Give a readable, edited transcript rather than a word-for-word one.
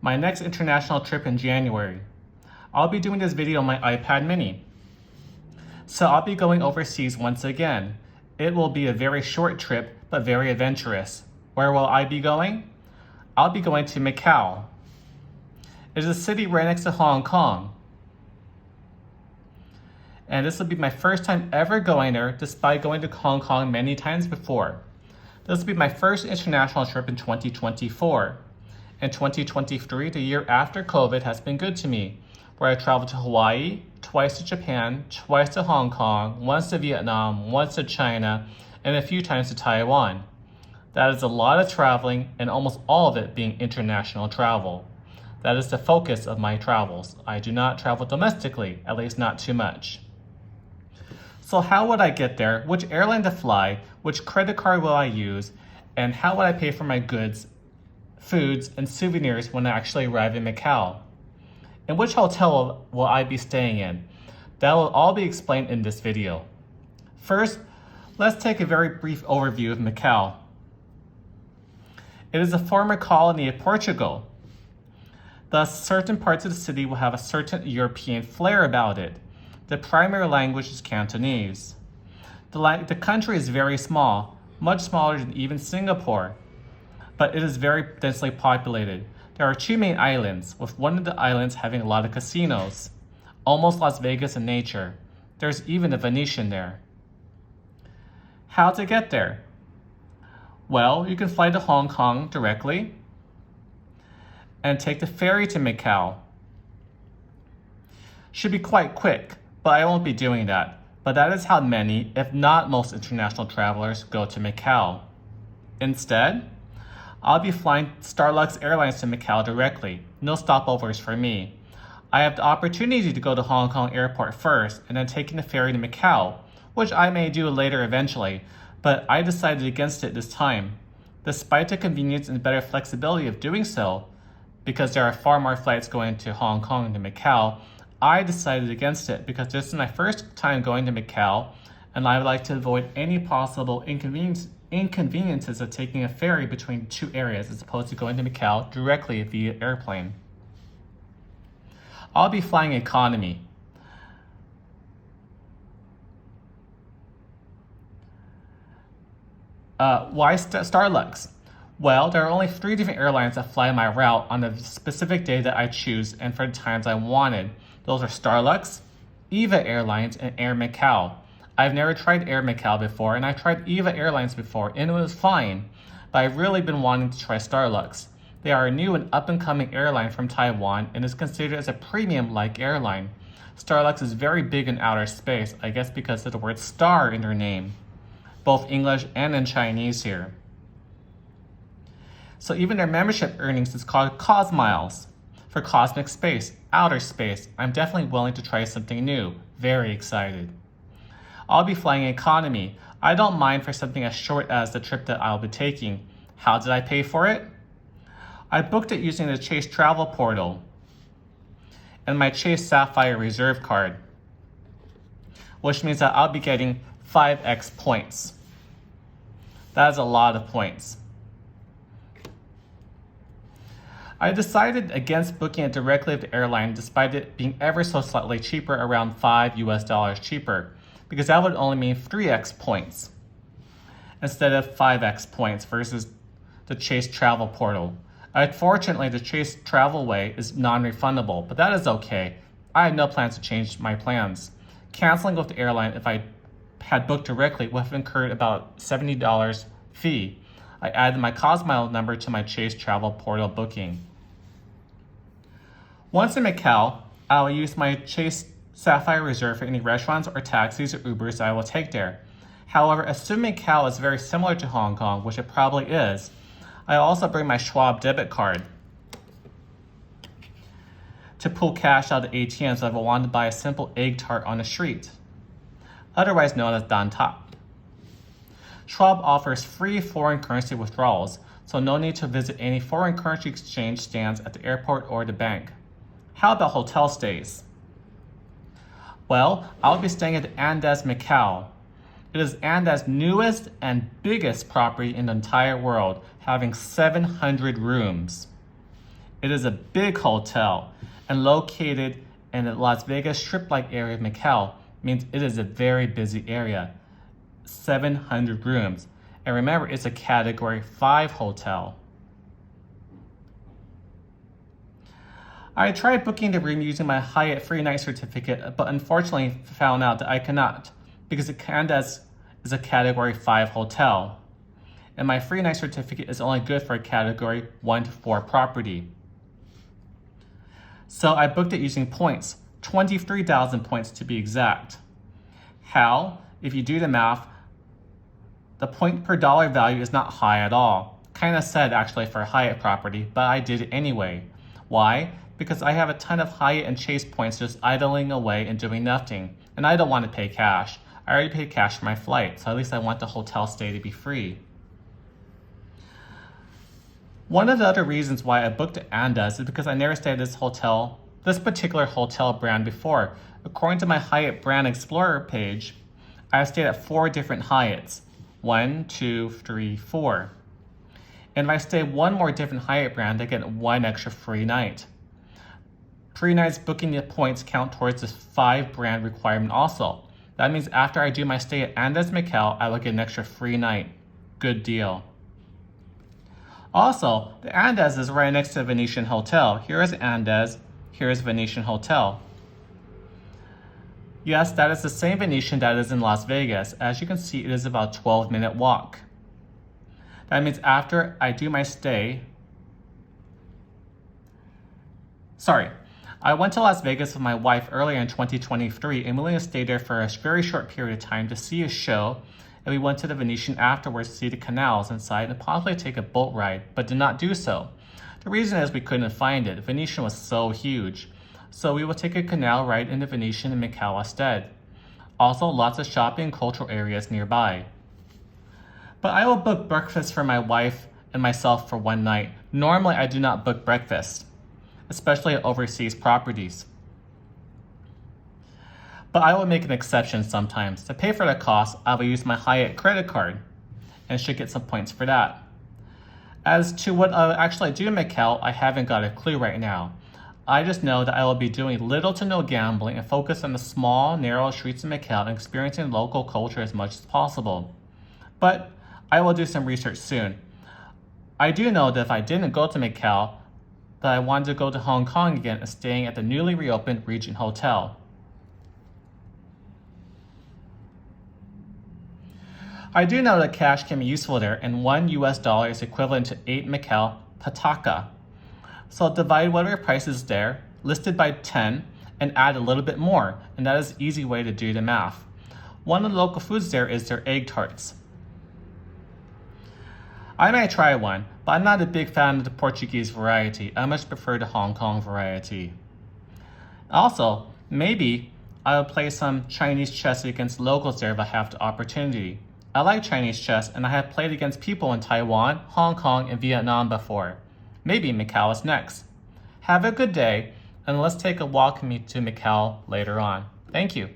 my next international trip in January. I'll be doing this video on my iPad mini. So I'll be going overseas once again. It will be a very short trip, but very adventurous. Where will I be going? I'll be going to Macau. It is a city right next to Hong Kong. And this will be my first time ever going there, despite going to Hong Kong many times before. This will be my first international trip in 2024. In 2023, the year after COVID, has been good to me, where I traveled to Hawaii, twice to Japan, twice to Hong Kong, once to Vietnam, once to China, and a few times to Taiwan. That is a lot of traveling, and almost all of it being international travel. That is the focus of my travels. I do not travel domestically, at least not too much. So how would I get there? Which airline to fly? Which credit card will I use? And how would I pay for my goods, foods, and souvenirs when I actually arrive in Macau? And which hotel will I be staying in? That will all be explained in this video. First, let's take a very brief overview of Macau. It is a former colony of Portugal. Thus, certain parts of the city will have a certain European flair about it. The primary language is Cantonese. The country is very small, much smaller than even Singapore, but it is very densely populated. There are two main islands, with one of the islands having a lot of casinos, almost Las Vegas in nature. There's even a Venetian there. How to get there? Well, you can fly to Hong Kong directly and take the ferry to Macau. Should be quite quick, but I won't be doing that. But that is how many, if not most, international travelers go to Macau. Instead, I'll be flying Starlux Airlines to Macau directly. No stopovers for me. I have the opportunity to go to Hong Kong Airport first and then taking the ferry to Macau, which I may do later eventually, but I decided against it this time. Despite the convenience and better flexibility of doing so, because there are far more flights going to Hong Kong than Macau, I decided against it because this is my first time going to Macau, and I would like to avoid any possible inconveniences of taking a ferry between two areas as opposed to going to Macau directly via airplane. I'll be flying economy. Why Starlux? Well, there are only 3 different airlines that fly my route on the specific day that I choose and for the times I wanted. Those are Starlux, EVA Airlines, and Air Macau. I've never tried Air Macau before, and I tried EVA Airlines before, and it was fine. But I've really been wanting to try Starlux. They are a new and up-and-coming airline from Taiwan and is considered as a premium-like airline. Starlux is very big in outer space, I guess because of the word star in their name, both English and in Chinese here. So even their membership earnings is called Cosmiles. For cosmic space, outer space, I'm definitely willing to try something new. Very excited. I'll be flying economy. I don't mind for something as short as the trip that I'll be taking. How did I pay for it? I booked it using the Chase travel portal and my Chase Sapphire Reserve card, which means that I'll be getting 5x points. That is a lot of points. I decided against booking it directly with the airline despite it being ever so slightly cheaper, around $5 cheaper, because that would only mean 3x points instead of 5x points versus the Chase travel portal. Unfortunately, the Chase travel way is non-refundable, but that is okay. I have no plans to change my plans. Canceling with the airline if I had booked directly would have incurred about $70 fee. I added my Cosmile number to my Chase travel portal booking. Once in Macau, I will use my Chase Sapphire Reserve for any restaurants or taxis or Ubers that I will take there. However, assuming Macau is very similar to Hong Kong, which it probably is, I also bring my Schwab debit card to pull cash out of the ATMs if I want to buy a simple egg tart on the street, otherwise known as Dan Tap. Schwab offers free foreign currency withdrawals, so no need to visit any foreign currency exchange stands at the airport or the bank. How about hotel stays? Well, I'll be staying at Andaz Macau. It is Andaz's newest and biggest property in the entire world, having 700 rooms. It is a big hotel and located in the Las Vegas Strip-like area of Macau, means it is a very busy area. 700 rooms. And remember, it's a Category 5 hotel. I tried booking the room using my Hyatt free night certificate, but unfortunately found out that I cannot because andaz is a Category 5 hotel. And my free night certificate is only good for a Category 1 to 4 property. So I booked it using points, 23,000 points to be exact. How? If you do the math, the point per dollar value is not high at all. Kind of sad actually for a Hyatt property, but I did it anyway. Why? Because I have a ton of Hyatt and Chase points just idling away and doing nothing, and I don't want to pay cash. I already paid cash for my flight, so at least I want the hotel stay to be free. One of the other reasons why I booked andaz is because I never stayed at this particular hotel brand before. According to my Hyatt Brand Explorer page, I stayed at 4 different Hyatts. 1, 2, 3, 4. And if I stay one more different Hyatt brand, I get 1 extra free night. Free nights booking the points count towards this 5 brand requirement also. That means after I do my stay at andaz Macau, I will get an extra free night. Good deal. Also, the andaz is right next to the Venetian Hotel. Here is andaz, here is Venetian Hotel. Yes, that is the same Venetian that is in Las Vegas. As you can see, it is about a 12-minute walk. That means after I do my stay... I went to Las Vegas with my wife earlier in 2023 and we only stayed there for a very short period of time to see a show, and we went to the Venetian afterwards to see the canals inside and possibly take a boat ride, but did not do so. The reason is we couldn't find it. Venetian was so huge. So we will take a canal ride in the Venetian in Macau instead. Also, lots of shopping and cultural areas nearby. But I will book breakfast for my wife and myself for one night. Normally, I do not book breakfast, especially at overseas properties. But I will make an exception sometimes. To pay for the cost, I will use my Hyatt credit card and should get some points for that. As to what I will actually do in Macau, I haven't got a clue right now. I just know that I will be doing little to no gambling and focus on the small, narrow streets of Macau and experiencing local culture as much as possible. But I will do some research soon. I do know that if I didn't go to Macau, that I wanted to go to Hong Kong again and staying at the newly reopened Regent Hotel. I do know that cash can be useful there, and $1 is equivalent to 8 Macau pataka. So divide whatever price is there, listed by 10, and add a little bit more, and that is an easy way to do the math. One of the local foods there is their egg tarts. I might try one, but I'm not a big fan of the Portuguese variety. I much prefer the Hong Kong variety. Also, maybe I will play some Chinese chess against locals there if I have the opportunity. I like Chinese chess, and I have played against people in Taiwan, Hong Kong, and Vietnam before. Maybe Macau is next. Have a good day, and let's take a walk to Macau later on. Thank you.